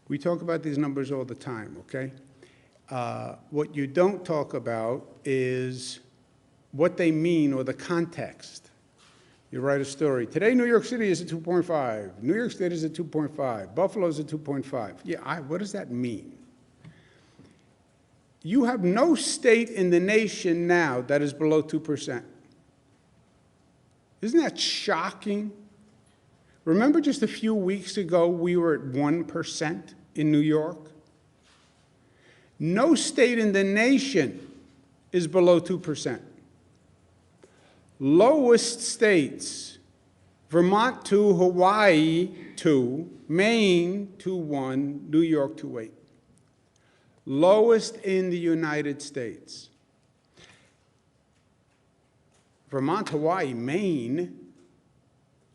We talk about these numbers all the time, okay? What you don't talk about is what they mean or the context. You write a story. Today, New York City is at 2.5. New York State is at 2.5. Buffalo's at 2.5. Yeah, what does that mean? You have no state in the nation now that is below 2%. Isn't that shocking? Remember just a few weeks ago, we were at 1% in New York? No state in the nation is below 2%. Lowest states, Vermont 2, Hawaii 2, Maine 2.1, New York 2.8. Lowest in the United States. Vermont, Hawaii, Maine,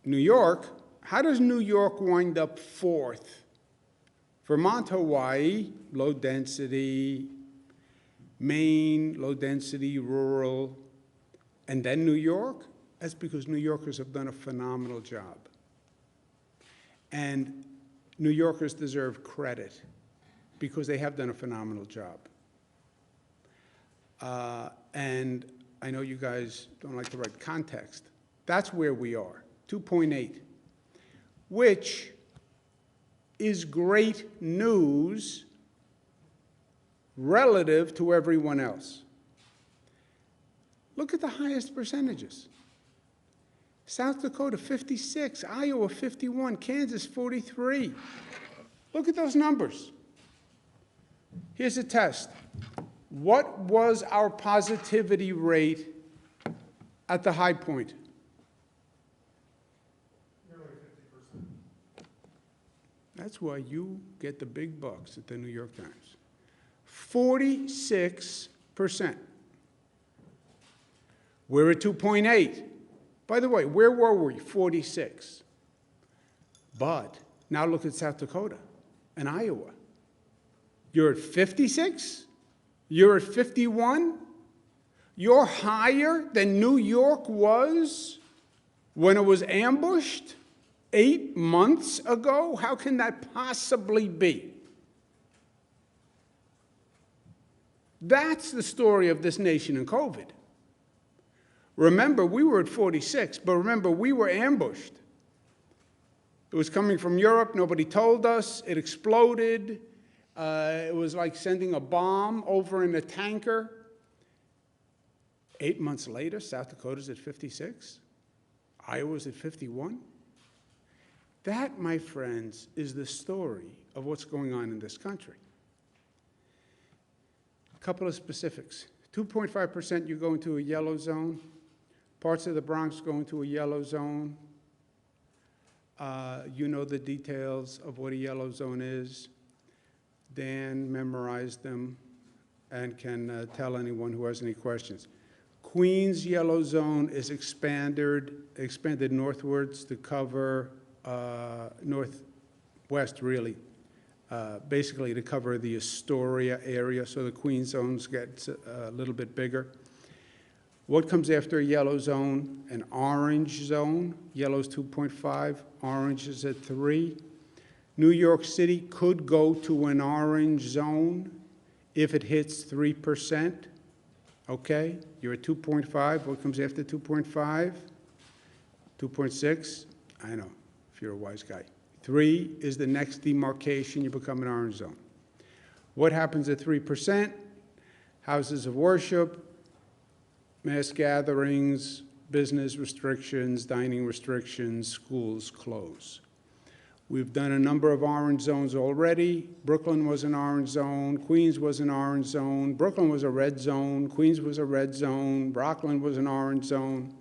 New York. How does New York wind up fourth? Vermont, Hawaii, low density. Maine, low density, rural. And then New York? That's because New Yorkers have done a phenomenal job. And New Yorkers deserve credit because they have done a phenomenal job. And I know you guys don't like to write context. That's where we are, 2.8, which is great news relative to everyone else. Look at the highest percentages. South Dakota, 56, Iowa, 51, Kansas, 43. Look at those numbers. Here's a test. What was our positivity rate at the high point? Nearly 50%. That's why you get the big bucks at the New York Times. 46%. We're at 2.8. By the way, where were we? 46. But now look at South Dakota and Iowa. You're at 56? You're at 51? You're higher than New York was when it was ambushed 8 months ago? How can that possibly be? That's the story of this nation in COVID. Remember, we were at 46, but remember, we were ambushed. It was coming from Europe. Nobody told us. It exploded. It was like sending a bomb over in a tanker. 8 months later, South Dakota's at 56. Iowa's at 51. That, my friends, is the story of what's going on in this country. A couple of specifics. 2.5% you go into a yellow zone. Parts of the Bronx go into a yellow zone. You know the details of what a yellow zone is. Dan memorized them and can tell anyone who has any questions. Queens yellow zone is expanded northwards to cover northwest, really, basically to cover the Astoria area, so the Queens zones get a little bit bigger. What comes after a yellow zone? An orange zone. Yellow's 2.5, orange is at 3. New York City could go to an orange zone if it hits 3%. Okay, you're at 2.5. What comes after 2.5? 2.6. I know, if you're a wise guy. 3 is the next demarcation. You become an orange zone. What happens at 3%? Houses of worship, mass gatherings, business restrictions, dining restrictions, schools close. We've done a number of orange zones already. Brooklyn was an orange zone. Queens was an orange zone. Brooklyn was a red zone. Queens was a red zone. Rockland was an orange zone.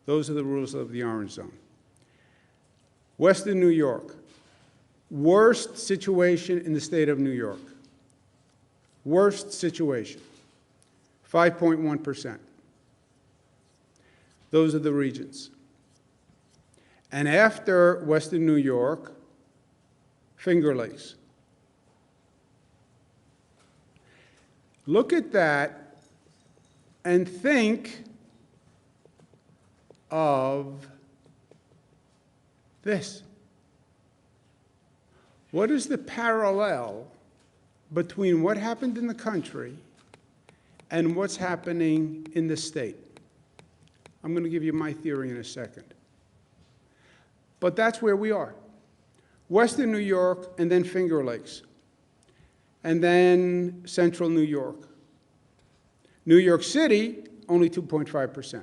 Those are the rules of the orange zone. Western New York, worst situation in the state of New York. Worst situation, 5.1%. Those are the regions. And after Western New York, Finger Lakes. Look at that and think of this. What is the parallel between what happened in the country and what's happening in the state? I'm going to give you my theory in a second. But that's where we are. Western New York, and then Finger Lakes, and then Central New York. New York City, only 2.5%.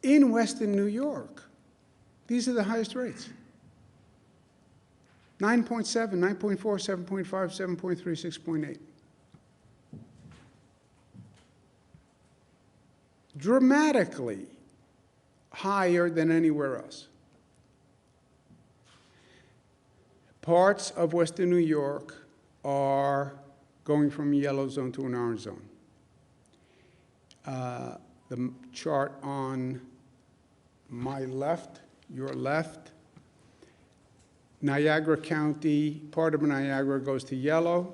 In Western New York, these are the highest rates. 9.7, 9.4, 7.5, 7.3, 6.8. Dramatically higher than anywhere else. Parts of Western New York are going from a yellow zone to an orange zone. The chart on my left, your left, Niagara County, part of Niagara goes to yellow.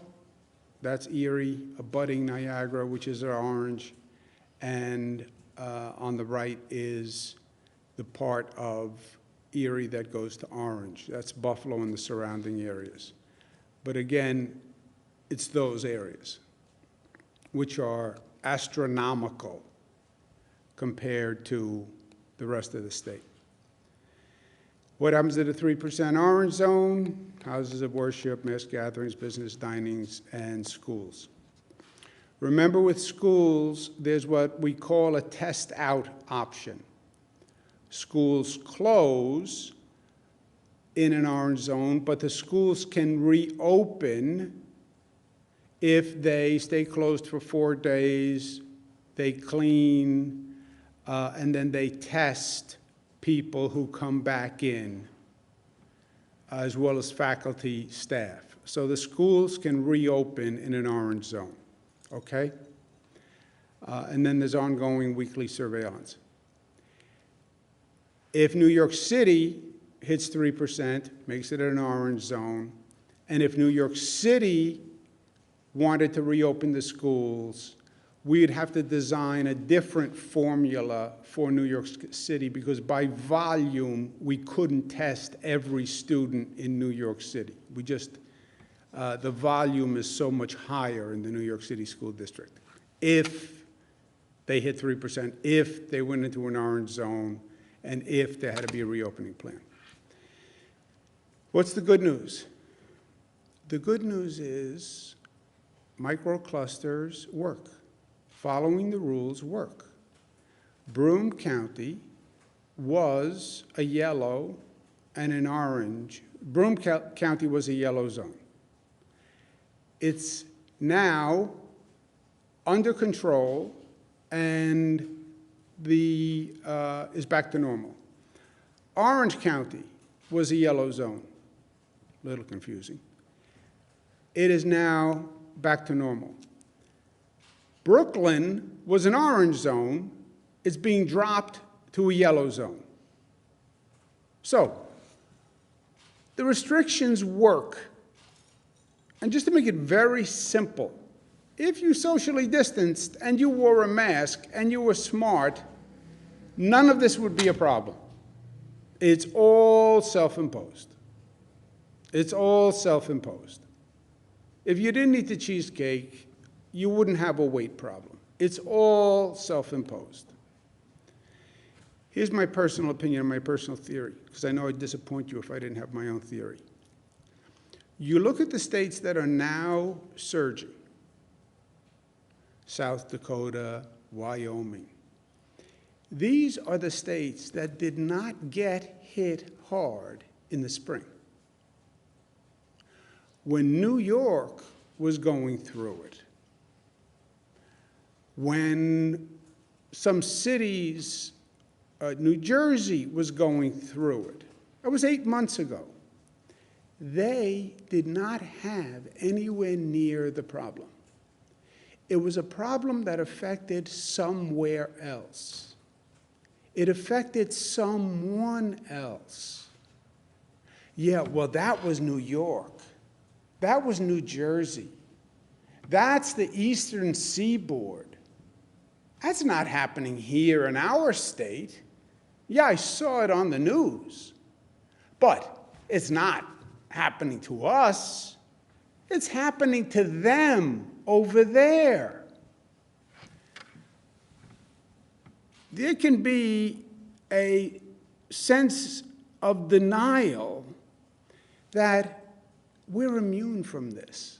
That's Erie, abutting Niagara, which is orange. And on the right is the part of Erie that goes to orange. That's Buffalo and the surrounding areas. But again, it's those areas, which are astronomical compared to the rest of the state. What happens to the 3% orange zone? Houses of worship, mass gatherings, business, dinings, and schools. Remember, with schools, there's what we call a test out option. Schools close in an orange zone, but the schools can reopen if they stay closed for 4 days, they clean, and then they test people who come back in, as well as faculty, staff. So the schools can reopen in an orange zone, okay? And then there's ongoing weekly surveillance. If New York City hits 3%, makes it an orange zone, and if New York City wanted to reopen the schools, we'd have to design a different formula for New York City, because by volume, we couldn't test every student in New York City. We just, the volume is so much higher in the New York City School District. If they hit 3%, if they went into an orange zone, and if there had to be a reopening plan. What's the good news? The good news is microclusters work. Following the rules work. Broome County was a yellow and an orange. Broome County was a yellow zone. It's now under control and is back to normal. Orange County was a yellow zone. A little confusing. It is now back to normal. Brooklyn was an orange zone. It's being dropped to a yellow zone. So, the restrictions work. And just to make it very simple, if you socially distanced and you wore a mask and you were smart, none of this would be a problem. It's all self-imposed. It's all self-imposed. If you didn't eat the cheesecake, you wouldn't have a weight problem. It's all self-imposed. Here's my personal opinion and my personal theory, because I know I'd disappoint you if I didn't have my own theory. You look at the states that are now surging, South Dakota, Wyoming. These are the states that did not get hit hard in the spring. When New York was going through it, when some cities, New Jersey was going through it, that was 8 months ago, they did not have anywhere near the problem. It was a problem that affected somewhere else. It affected someone else. Yeah, well, that was New York. That was New Jersey. That's the Eastern Seaboard. That's not happening here in our state. Yeah, I saw it on the news. But it's not happening to us. It's happening to them over there. There can be a sense of denial that we're immune from this.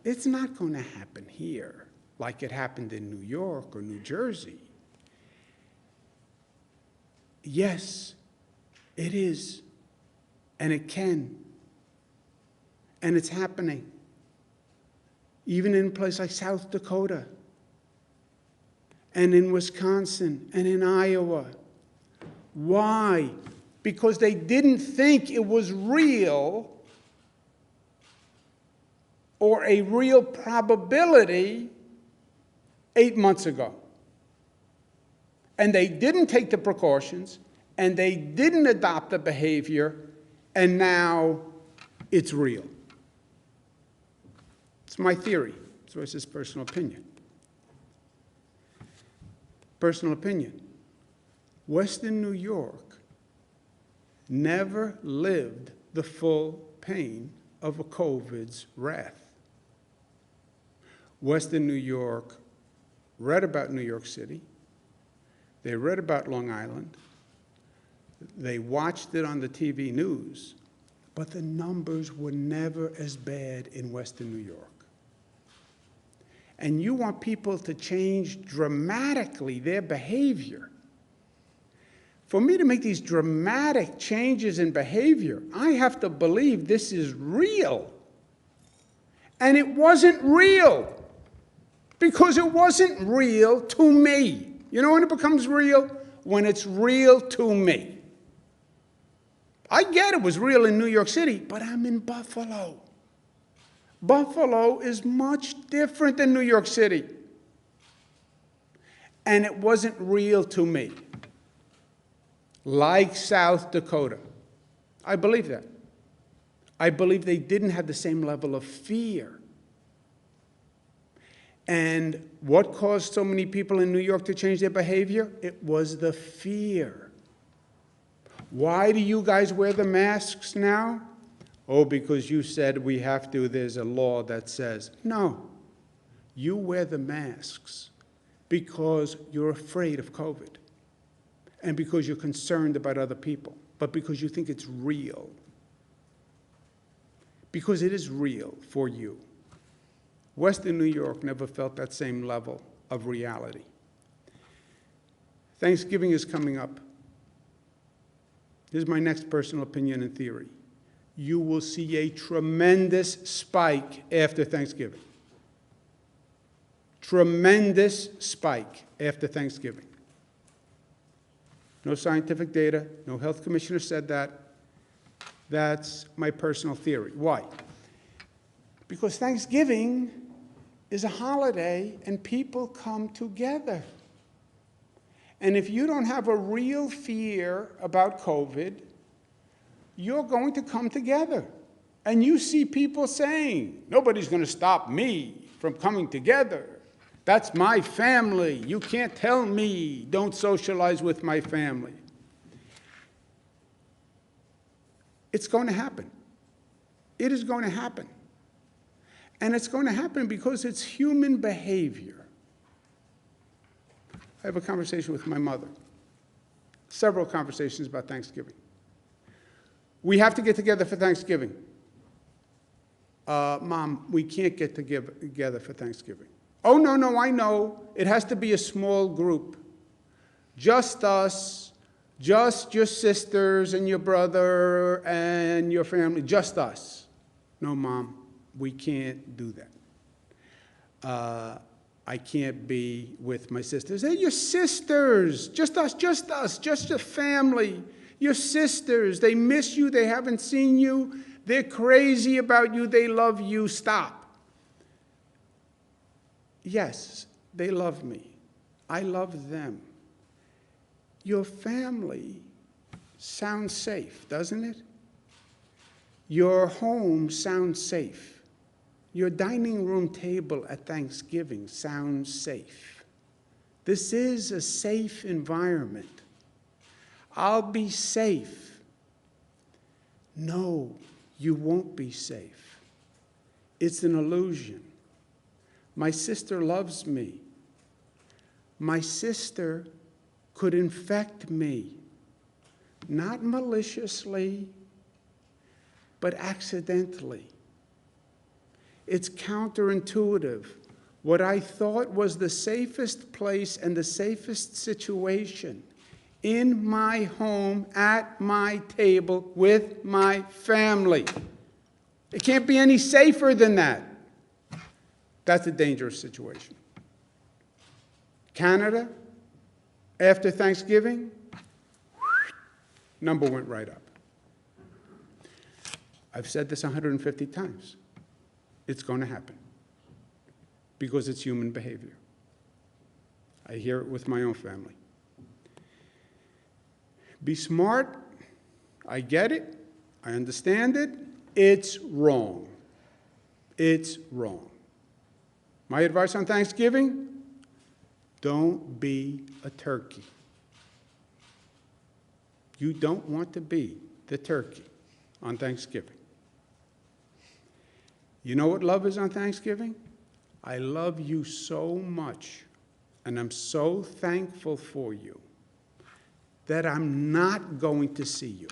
It's not going to happen here like it happened in New York or New Jersey. Yes, it is, and it can, and it's happening. Even in a place like South Dakota, and in Wisconsin, and in Iowa. Why? Because they didn't think it was real or a real probability 8 months ago. And they didn't take the precautions, and they didn't adopt the behavior, and now it's real. It's my theory. So it's just personal opinion. Personal opinion. Western New York never lived the full pain of a COVID's wrath. Western New York read about New York City. They read about Long Island. They watched it on the TV news, but the numbers were never as bad in Western New York. And you want people to change dramatically their behavior. For me to make these dramatic changes in behavior, I have to believe this is real. And it wasn't real, because it wasn't real to me. You know when it becomes real? When it's real to me. I get it was real in New York City, but I'm in Buffalo. Buffalo is much different than New York City. And it wasn't real to me. Like South Dakota. I believe that. I believe they didn't have the same level of fear. And what caused so many people in New York to change their behavior? It was the fear. Why do you guys wear the masks now? Oh, because you said we have to, there's a law that says. No, you wear the masks because you're afraid of COVID and because you're concerned about other people, but because you think it's real. Because it is real for you. Western New York never felt that same level of reality. Thanksgiving is coming up. Here's my next personal opinion and theory. You will see a tremendous spike after Thanksgiving. Tremendous spike after Thanksgiving. No scientific data, no health commissioner said that. That's my personal theory. Why? Because Thanksgiving is a holiday and people come together. And if you don't have a real fear about COVID, you're going to come together. And you see people saying, nobody's going to stop me from coming together. That's my family. You can't tell me, don't socialize with my family. It's going to happen. It is going to happen. And it's going to happen because it's human behavior. I have a conversation with my mother. Several conversations about Thanksgiving. We have to get together for Thanksgiving. Mom, we can't get together for Thanksgiving. Oh, no, I know. It has to be a small group. Just us, just your sisters and your brother and your family, just us. No, Mom, we can't do that. I can't be with my sisters. They're your sisters. Just us, just your family. Your sisters, they miss you, they haven't seen you, they're crazy about you, they love you, stop. Yes, they love me. I love them. Your family sounds safe, doesn't it? Your home sounds safe. Your dining room table at Thanksgiving sounds safe. This is a safe environment. I'll be safe. No, you won't be safe. It's an illusion. My sister loves me. My sister could infect me, not maliciously, but accidentally. It's counterintuitive. What I thought was the safest place and the safest situation, in my home, at my table, with my family. It can't be any safer than that. That's a dangerous situation. Canada, after Thanksgiving, number went right up. I've said this 150 times. It's going to happen because it's human behavior. I hear it with my own family. Be smart. I get it. I understand it. It's wrong. It's wrong. My advice on Thanksgiving, don't be a turkey. You don't want to be the turkey on Thanksgiving. You know what love is on Thanksgiving? I love you so much, and I'm so thankful for you that I'm not going to see you.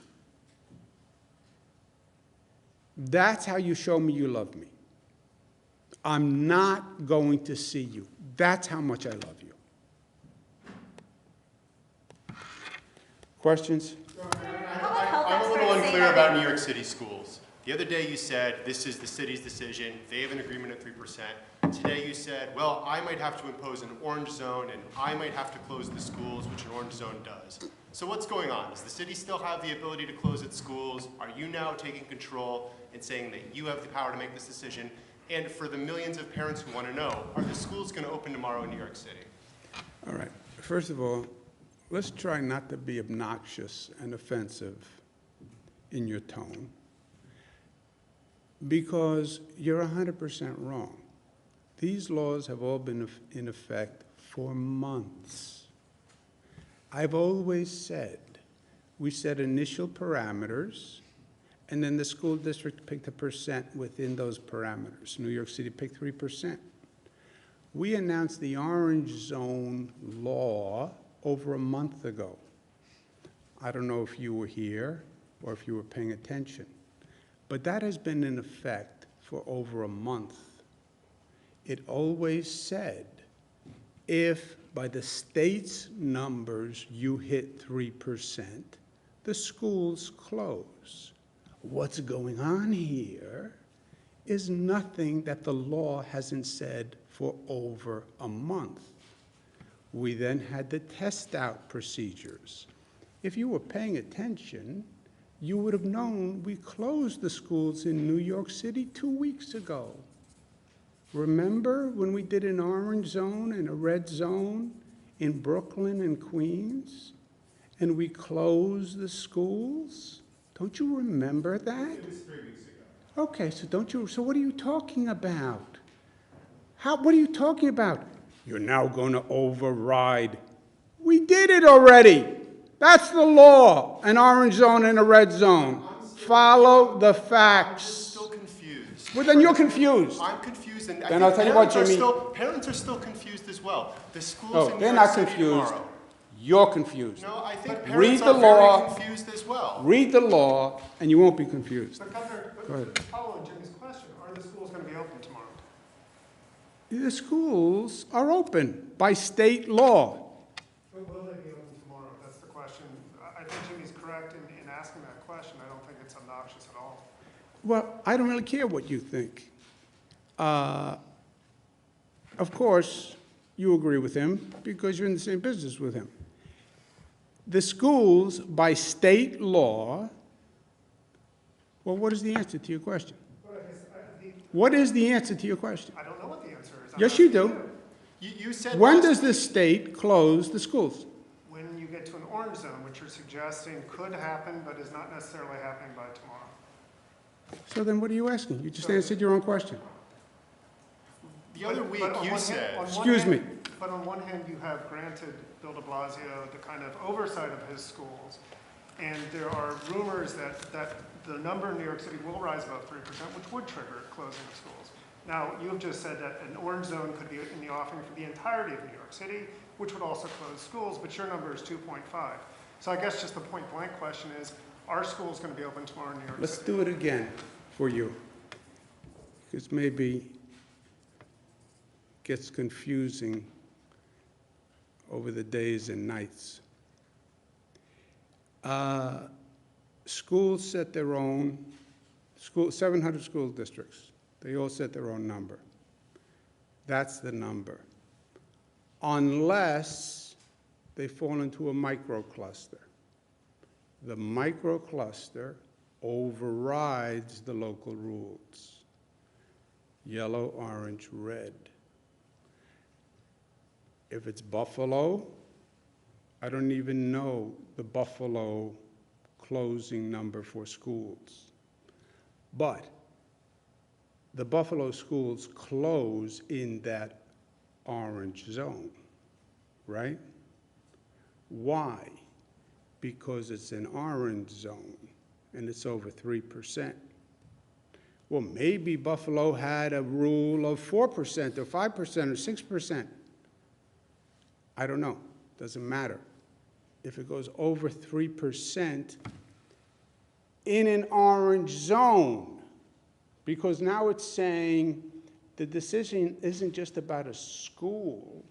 That's how you show me you love me. I'm not going to see you. That's how much I love you. Questions? I'm a little unclear about New York City schools. The other day you said this is the city's decision, they have an agreement at 3%. Today you said, well, I might have to impose an orange zone and I might have to close the schools, which an orange zone does. So what's going on? Does the city still have the ability to close its schools? Are you now taking control and saying that you have the power to make this decision? And for the millions of parents who want to know, are the schools going to open tomorrow in New York City? All right. First of all, let's try not to be obnoxious and offensive in your tone, because you're 100% wrong. These laws have all been in effect for months. I've always said, we set initial parameters, and then the school district picked a percent within those parameters. New York City picked 3%. We announced the orange zone law over a month ago. I don't know if you were here or if you were paying attention, but that has been in effect for over a month. It always said, if by the state's numbers you hit 3%, the schools close. What's going on here is nothing that the law hasn't said for over a month. We then had the test out procedures. If you were paying attention, you would have known we closed the schools in New York City 2 weeks ago. Remember when we did an orange zone and a red zone in Brooklyn and Queens, and we closed the schools? Don't you remember that? It was 3 weeks ago. Okay, so what are you talking about? What are you talking about? You're now going to override. We did it already. That's the law, an orange zone and a red zone. Follow the facts. I'm still confused. Well, then you're confused. I'm confused, and Then I'll tell you what, Jimmy. Parents are still confused as well. The schools Oh, in New they're York not City confused. tomorrow. You're confused. No, I think Read parents the are law. very confused as well. Read the law, and you won't be confused. But Governor, Go ahead. following Jimmy's question, are the schools going to be open tomorrow? The schools are open by state law. But will they be open tomorrow? That's the question. I think Jimmy's correct in asking that question. I don't think it's obnoxious at all. Well, I don't really care what you think. Of course, you agree with him because you're in the same business with him. The schools, by state law, well, what is the answer to your question? But I guess What is the answer to your question? I don't know what the answer is. I'm Yes, you asking do. You said When last does the state close the schools? When you get to an orange zone, which you're suggesting could happen, but is not necessarily happening by tomorrow. So then what are you asking? You just answered your own question. the other week But on you one said. hand- on one Excuse hand- me. But on one hand, you have granted Bill de Blasio the kind of oversight of his schools, and there are rumors that the number in New York City will rise above 3%, which would trigger closing of schools. Now, you have just said that an orange zone could be in the offing for the entirety of New York City, which would also close schools, but your number is 2.5. So I guess just the point blank question is, are schools going to be open tomorrow in New York Let's City? do it again for you, because maybe gets confusing over the days and nights. Schools set their own, 700 school districts, they all set their own number. That's the number. Unless they fall into a microcluster. The microcluster overrides the local rules. Yellow, orange, red. If it's Buffalo, I don't even know the Buffalo closing number for schools. But the Buffalo schools close in that orange zone, right? Why? Because it's an orange zone and it's over 3%. Well, maybe Buffalo had a rule of 4% or 5% or 6%. I don't know, doesn't matter. If it goes over 3% in an orange zone, because now it's saying the decision isn't just about a school,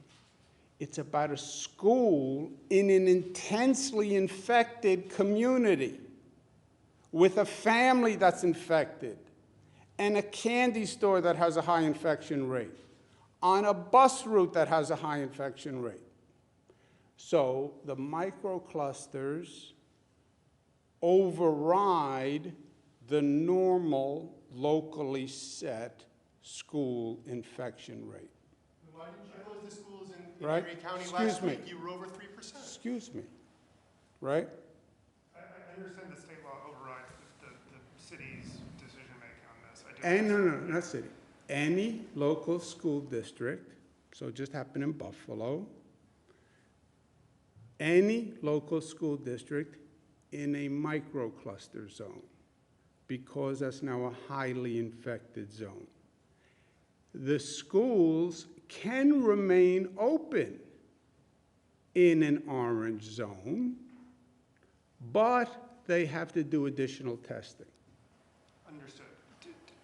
it's about a school in an intensely infected community with a family that's infected and a candy store that has a high infection rate, on a bus route that has a high infection rate. So the microclusters override the normal locally set school infection rate. Why didn't you close the schools in Right? Erie County Excuse last me. week? You were over 3%. Excuse me, right? I understand the state law overrides the city's decision-making on this. I do And no, understand. not city. Any local school district, so it just happened in Buffalo, any local school district in a microcluster zone, because that's now a highly infected zone. The schools can remain open in an orange zone, but they have to do additional testing. Understood.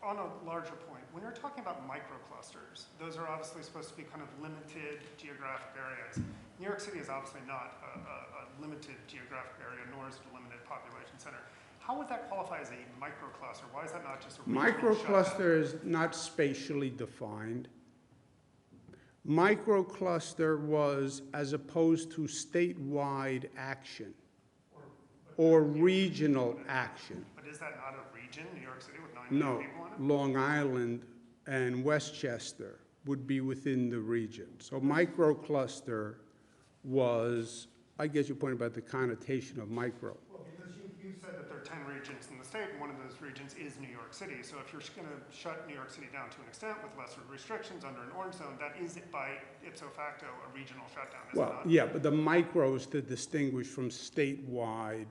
On a larger point, when you're talking about microclusters, those are obviously supposed to be kind of limited geographic areas. New York City is obviously not a limited geographic area, nor is it a limited population center. How would that qualify as a microcluster? Why is that not just a regional Microcluster is not spatially defined. Microcluster was as opposed to statewide action or regional action. But is that not a region, New York City, with 9 No, million people in it? Long Island and Westchester would be within the region. So microcluster was, I guess your point about the connotation of micro. Well, because you said that there are 10 regions in the state, and one of those regions is New York City. So if you're going to shut New York City down to an extent with lesser restrictions under an orange zone, that is by ipso facto a regional shutdown, is it Well, not? yeah, but the micro is to distinguish from statewide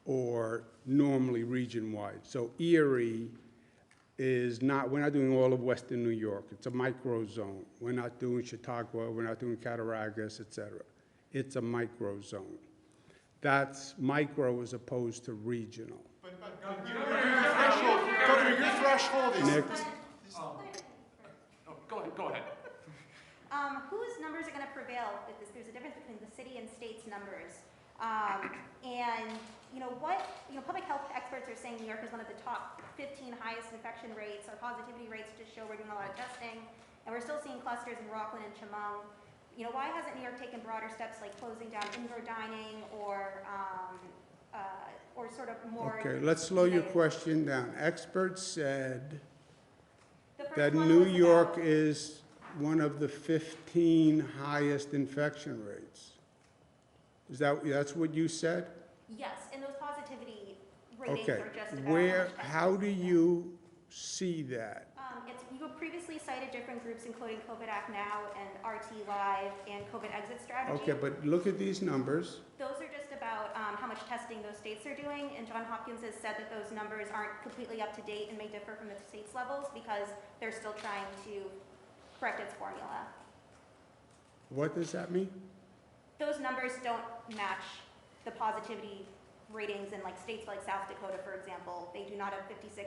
or normally region-wide. So Erie is not, we're not doing all of Western New York. It's a micro zone. We're not doing Chautauqua, we're not doing Cattaraugus, et cetera. It's a micro zone. That's micro as opposed to regional. But your threshold, Governor, your threshold is... Nick? Go ahead. Whose numbers are going to prevail with this? There's a difference between the city and state's numbers. Public health experts are saying New York is one of the top 15 highest infection rates. Our positivity rates just show we're doing a lot of testing, and we're still seeing clusters in Rockland and Chemung. Why hasn't New York taken broader steps like closing down indoor dining or sort of more? Okay, let's slow your question down. Experts said The first that one New was York about- is one of the 15 highest infection rates. That's what you said? Yes, and those positivity ratings Okay, are just about where, much better how than do that. you see that? You go previously cited different groups, including COVID Act Now and RT Live and COVID Exit Strategy. Okay, but look at these numbers. Those are just about how much testing those states are doing, and Johns Hopkins has said that those numbers aren't completely up to date and may differ from the state's levels because they're still trying to correct its formula. What does that mean? Those numbers don't match the positivity ratings in like states like South Dakota, for example. They do not have 56%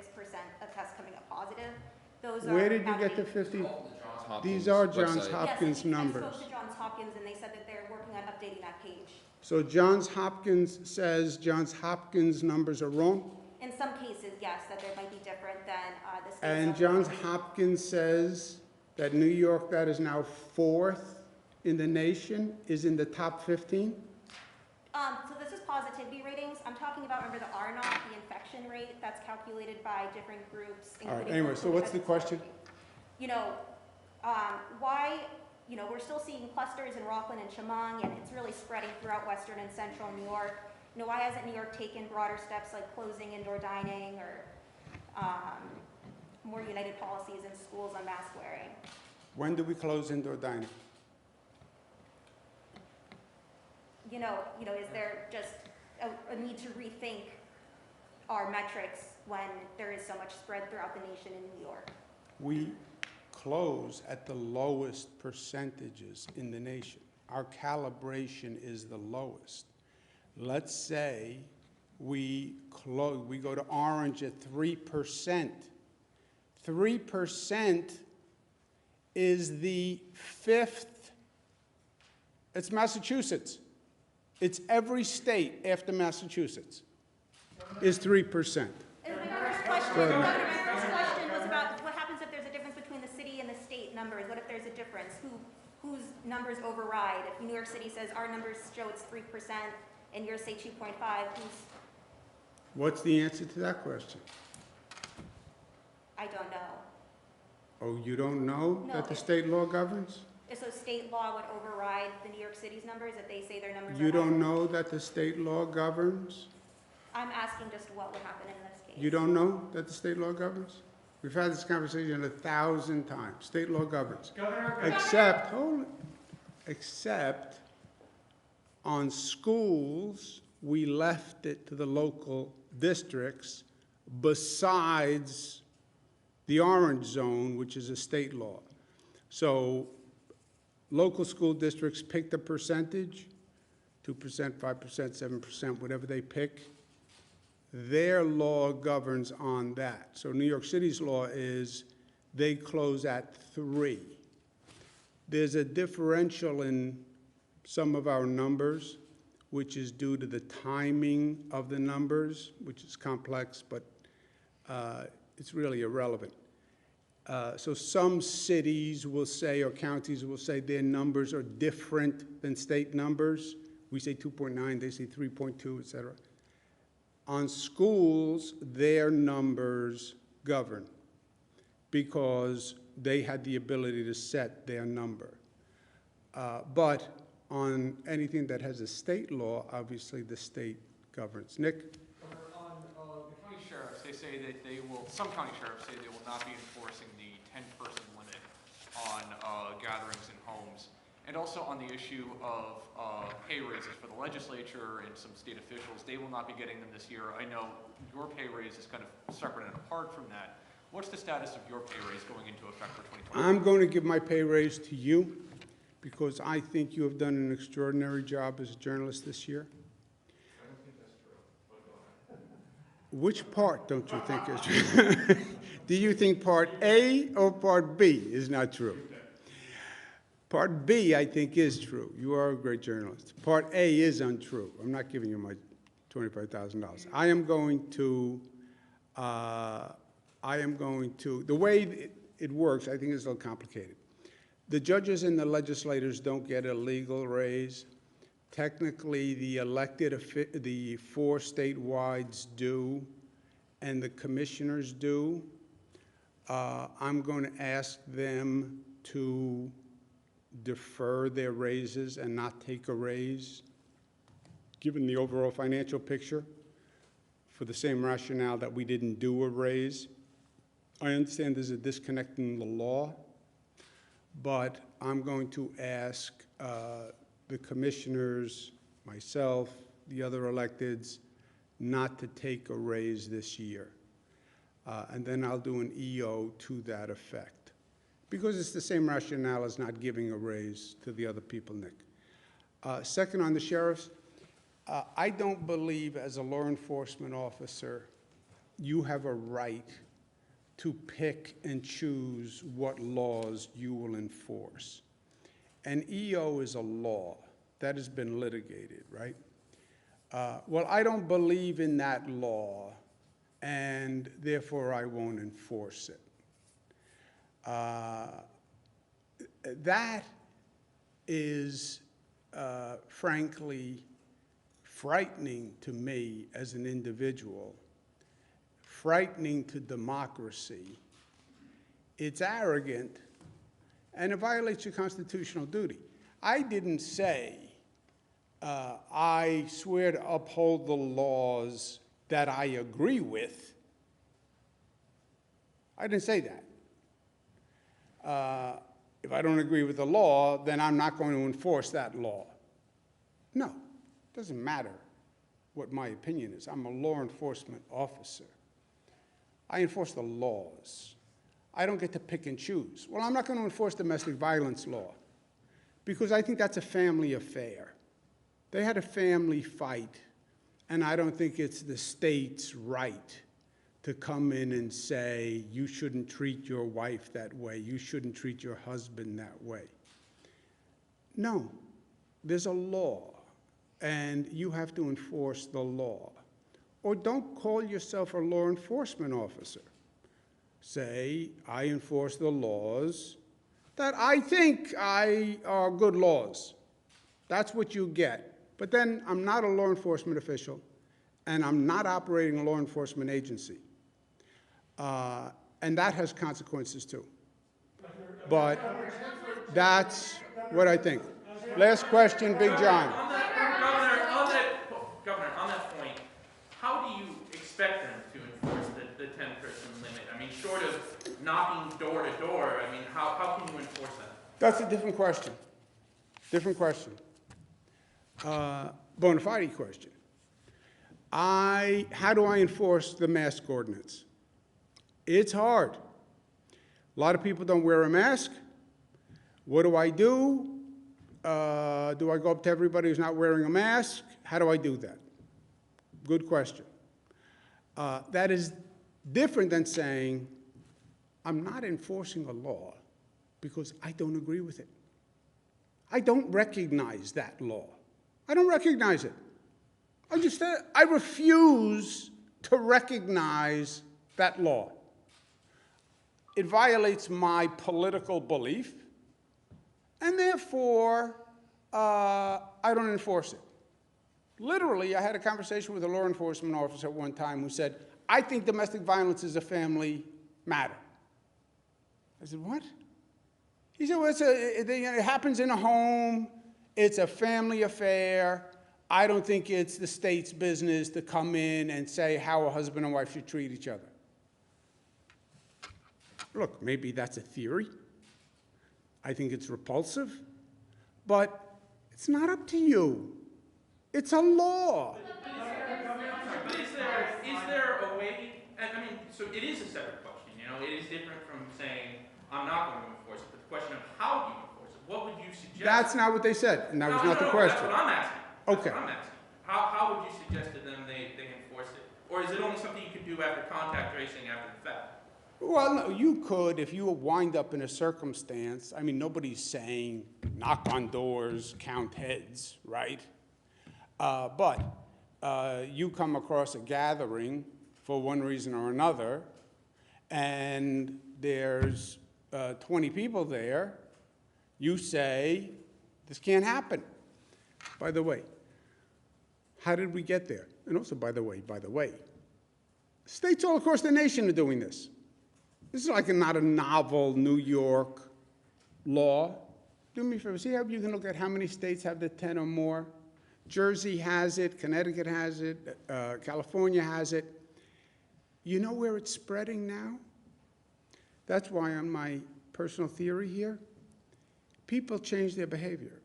of tests coming up positive. Those are Where did you out get the of- 50? Hopkins These are Johns website. Hopkins Yes, numbers. I spoke to Johns Hopkins and they said that they're working on updating that page. So Johns Hopkins says Johns Hopkins numbers are wrong? In some cases, yes, that they might be different than the states. And of- Johns Hopkins says that New York, that is now 4th in the nation, is in the top 15? So this is positivity ratings. I'm talking about, remember, the R-naught, the infection rate that's calculated by different groups. All right, including anyway, so what's the COVID. question? You know, why, you know, we're still seeing clusters in Rockland and Chemung, and it's really spreading throughout western and central New York. You know, why hasn't New York taken broader steps like closing indoor dining or more united policies in schools on mask wearing? When do we close indoor dining? You know, is there just a need to rethink our metrics when there is so much spread throughout the nation in New York? We close at the lowest percentages in the nation. Our calibration is the lowest. Let's say we go to orange at 3%. 3% is the 5th, it's Massachusetts. It's every state after Massachusetts is 3%. And my first question, my first question was about what happens if there's a difference between the city and the state numbers? What if there's a difference? Whose numbers override? If New York City says our numbers show it's 3% and yours say 2.5, who's? What's the answer to that question? I don't know. Oh, you don't know No, that the it- state law governs? So state law would override the New York City's numbers if they say their numbers are You don't higher? know that the state law governs? I'm asking just what would happen in this case. You don't know that the state law governs? We've had this conversation 1,000 times. State law governs. Except on schools, we left it to the local districts besides the orange zone, which is a state law. So local school districts pick the percentage, 2%, 5%, 7%, whatever they pick. Their law governs on that. So New York City's law is they close at 3. There's a differential in some of our numbers, which is due to the timing of the numbers, which is complex, but it's really irrelevant. So some cities will say, or counties will say, their numbers are different than state numbers. We say 2.9, they say 3.2, et cetera. On schools, their numbers govern because they had the ability to set their number. But on anything that has a state law, obviously the state governs. Nick? On the county sheriffs, they say that they will, some county sheriffs say they will not be enforcing the 10-person limit on gatherings in homes. And also on the issue of pay raises for the legislature and some state officials, they will not be getting them this year. I know your pay raise is kind of separate and apart from that. What's the status of your pay raise going into effect for 2020? I'm going to give my pay raise to you because I think you have done an extraordinary job as a journalist this year. I don't think that's true, but go ahead. Which part don't you think is true? Do you think part A or part B is not true? Part B, I think, is true. You are a great journalist. Part A is untrue. I'm not giving you my $25,000. I am going to, the way it works, I think it's a little complicated. The judges and the legislators don't get a legal raise. Technically, the the 4 statewide do, and the commissioners do. I'm going to ask them to defer their raises and not take a raise, given the overall financial picture, for the same rationale that we didn't do a raise. I understand there's a disconnect in the law, but I'm going to ask the commissioners, myself, the other electeds, not to take a raise this year. And then I'll do an EO to that effect. Because it's the same rationale as not giving a raise to the other people, Nick. Second, on the sheriffs, I don't believe as a law enforcement officer you have a right to pick and choose what laws you will enforce. An EO is a law that has been litigated, right? Well, I don't believe in that law, and therefore I won't enforce it. That is, frankly, frightening to me as an individual, frightening to democracy. It's arrogant, and it violates your constitutional duty. I didn't say, I swear to uphold the laws that I agree with. I didn't say that. If I don't agree with the law, then I'm not going to enforce that law. No, it doesn't matter what my opinion is. I'm a law enforcement officer. I enforce the laws. I don't get to pick and choose. Well, I'm not going to enforce domestic violence law because I think that's a family affair. They had a family fight, and I don't think it's the state's right to come in and say, you shouldn't treat your wife that way, you shouldn't treat your husband that way. No, there's a law, and you have to enforce the law. Or don't call yourself a law enforcement officer. Say, I enforce the laws that I think are good laws. That's what you get. But then I'm not a law enforcement official, and I'm not operating a law enforcement agency. And that has consequences too. But that's what I think. Last question, Big John. Governor, on that point, how do you expect them to enforce the 10-person limit? I mean, short of knocking door to door, I mean, how can you enforce that? That's a different question. Different question. Bona fide question. How do I enforce the mask ordinance? It's hard. A lot of people don't wear a mask. What do? Do I go up to everybody who's not wearing a mask? How do I do that? Good question. That is different than saying, I'm not enforcing a law because I don't agree with it. I don't recognize that law. I don't recognize it. I refuse to recognize that law. It violates my political belief, and therefore, I don't enforce it. Literally, I had a conversation with a law enforcement officer at one time who said, I think domestic violence is a family matter. I said, what? He said, well, it happens in a home. It's a family affair. I don't think it's the state's business to come in and say how a husband and wife should treat each other. Look, maybe that's a theory. I think it's repulsive, but it's not up to you. It's a law. But is there a way, I mean, so it is a separate question, you know, it is different from saying, I'm not going to enforce it, but the question of how do you enforce it, what would you suggest? That's not what they said, and that was not the question. That's what I'm asking. Okay. That's what I'm asking. How would you suggest to them they enforce it? Or is it only something you could do after contact tracing after the fact? Well, no, you could if you wind up in a circumstance. I mean, nobody's saying knock on doors, count heads, right? But you come across a gathering for one reason or another, and there's 20 people there. You say, this can't happen. By the way, how did we get there? And also, by the way, states all across the nation are doing this. This is like not a novel New York law. Do me a favor, see how you can look at how many states have the 10 or more? Jersey has it, Connecticut has it, California has it. You know where it's spreading now? That's why on my personal theory here, people change their behavior.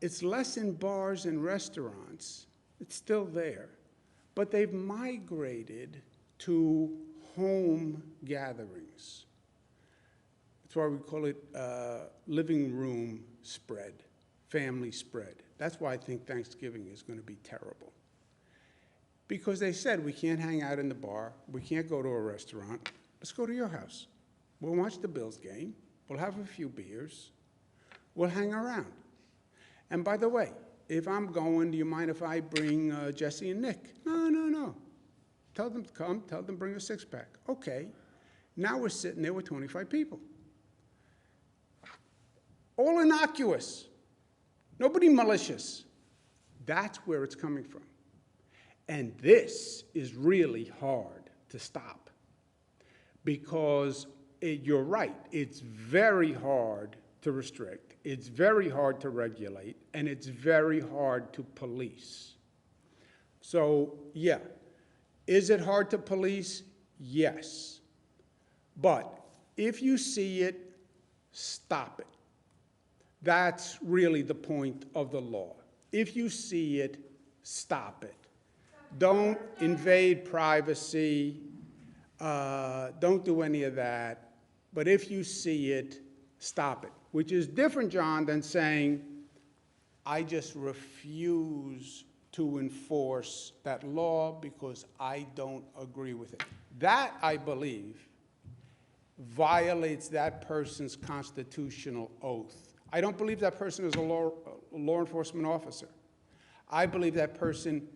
It's less in bars and restaurants. It's still there. But they've migrated to home gatherings. That's why we call it living room spread, family spread. That's why I think Thanksgiving is going to be terrible. Because they said we can't hang out in the bar, we can't go to a restaurant. Let's go to your house. We'll watch the Bills game. We'll have a few beers. We'll hang around. And by the way, if I'm going, do you mind if I bring Jesse and Nick? No, no, no. Tell them to come. Tell them to bring a six-pack. Okay. Now we're sitting there with 25 people. All innocuous. Nobody malicious. That's where it's coming from. And this is really hard to stop because you're right. It's very hard to restrict. It's very hard to regulate, and it's very hard to police. So, yeah. Is it hard to police? Yes. But if you see it, stop it. That's really the point of the law. If you see it, stop it. Don't invade privacy. Don't do any of that. But if you see it, stop it. Which is different, John, than saying, I just refuse to enforce that law because I don't agree with it. That, I believe, violates that person's constitutional oath. I don't believe that person is a law enforcement officer. I believe that person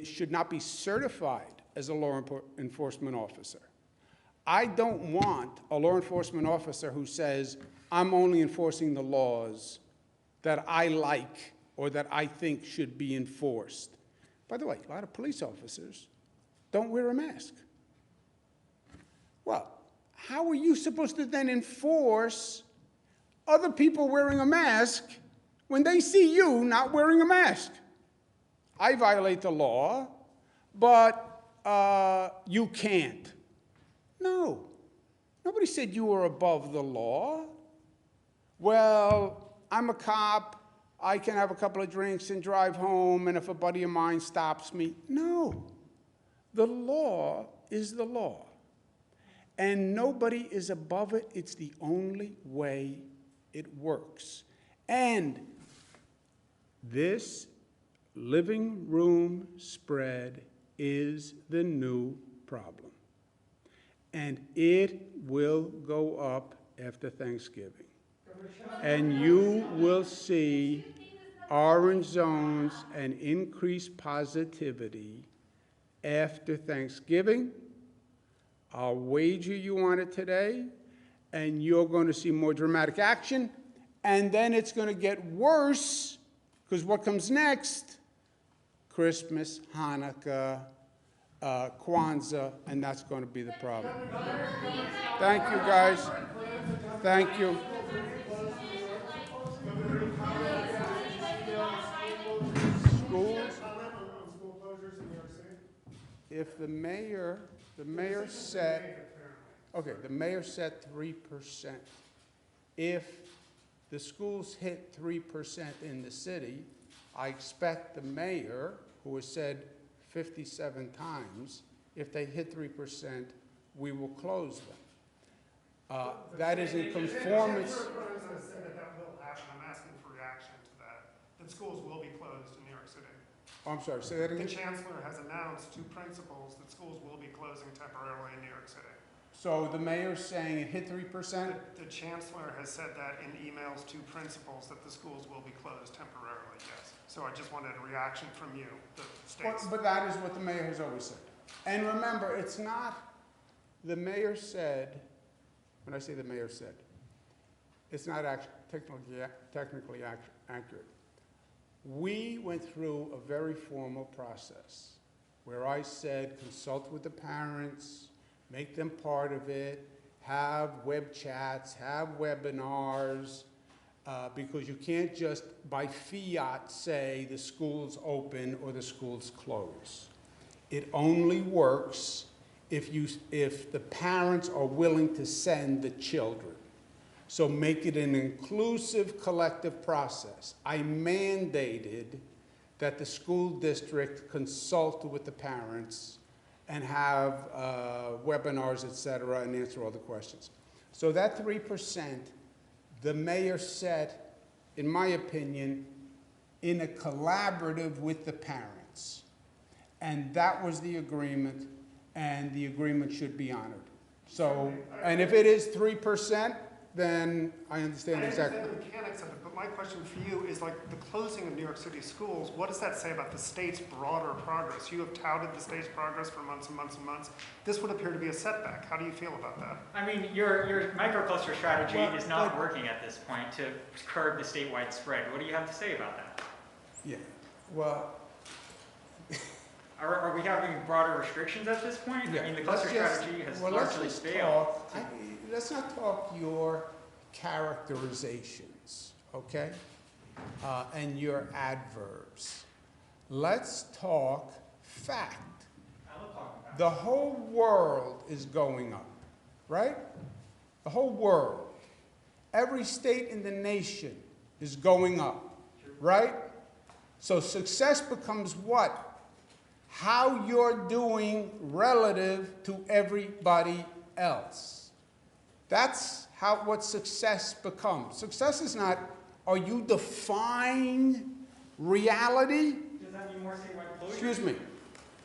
should not be certified as a law enforcement officer. I don't want a law enforcement officer who says, I'm only enforcing the laws that I like or that I think should be enforced. By the way, a lot of police officers don't wear a mask. Well, how are you supposed to then enforce other people wearing a mask when they see you not wearing a mask? I violate the law, but you can't. No. Nobody said you were above the law. Well, I'm a cop. I can have a couple of drinks and drive home, and if a buddy of mine stops me. No. The law is the law. And nobody is above it. It's the only way it works. And this living room spread is the new problem. And it will go up after Thanksgiving. And you will see orange zones and increased positivity after Thanksgiving. I'll wager you on it today, and you're going to see more dramatic action, and then it's going to get worse, because what comes next? Christmas, Hanukkah, Kwanzaa, and that's going to be the problem. Thank you, guys. Thank you. Schools, if the mayor said, okay, the mayor said 3%. If the schools hit 3% in the city, I expect the mayor, who has said 57 times, if they hit 3%, we will close them. That is in conformance. The Chancellor has said that will happen. I'm asking for reaction to that schools will be closed in New York City. Oh, I'm sorry, say that again? The Chancellor has announced to principals that schools will be closing temporarily in New York City. So the mayor's saying it hit 3%? The Chancellor has said that in emails to principals that the schools will be closed temporarily, yes. So I just wanted a reaction from you, the states. But that is what the mayor has always said. And remember, it's not, the mayor said, when I say the mayor said, it's not technically accurate. We went through a very formal process where I said consult with the parents, make them part of it, have web chats, have webinars, because you can't just by fiat say the school's open or the school's closed. It only works if the parents are willing to send the children. So make it an inclusive collective process. I mandated that the school district consult with the parents and have webinars, et cetera, and answer all the questions. So that 3%, the mayor set, in my opinion, in a collaborative with the parents. And that was the agreement, and the agreement should be honored. So, and if it is 3%, then I understand exactly. I understand the mechanics of it, but my question for you is like the closing of New York City schools, what does that say about the state's broader progress? You have touted the state's progress for months and months and months. This would appear to be a setback. How do you feel about that? I mean, your microcluster strategy is not working at this point to curb the statewide spread. What do you have to say about that? Yeah, well. Are we having broader restrictions at this point? Yeah, I mean, the cluster strategy has largely failed. Let's not talk your characterizations, okay? And your adverbs. Let's talk fact. I love talking about it. The whole world is going up, right? The whole world. Every state in the nation is going up, right? So success becomes what? How you're doing relative to everybody else. That's what success becomes. Success is not, are you defying reality? Does that mean more statewide closure? Excuse me.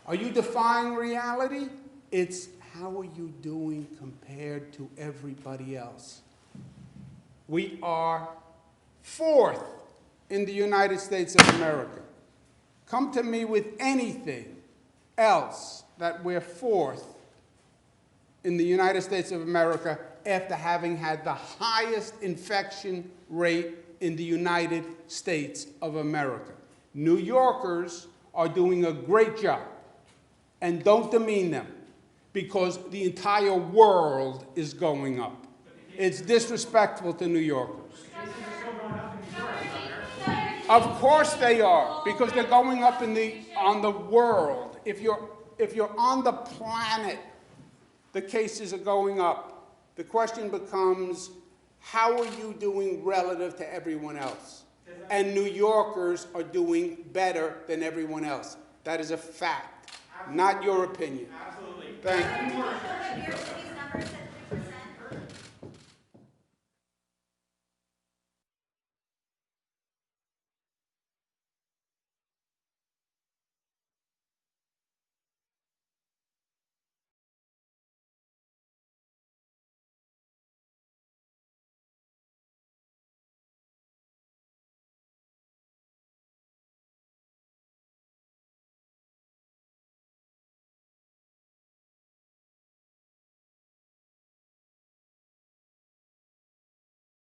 Are you defying reality? It's how are you doing compared to everybody else? We are 4th in the United States of America. Come to me with anything else that we're 4th in the United States of America after having had the highest infection rate in the United States of America. New Yorkers are doing a great job, and don't demean them, because the entire world is going up. It's disrespectful to New Yorkers. Of course they are, because they're going up on the world. If you're on the planet, the cases are going up. The question becomes, how are you doing relative to everyone else? And New Yorkers are doing better than everyone else. That is a fact, not your opinion. Absolutely. Thank you. New York City's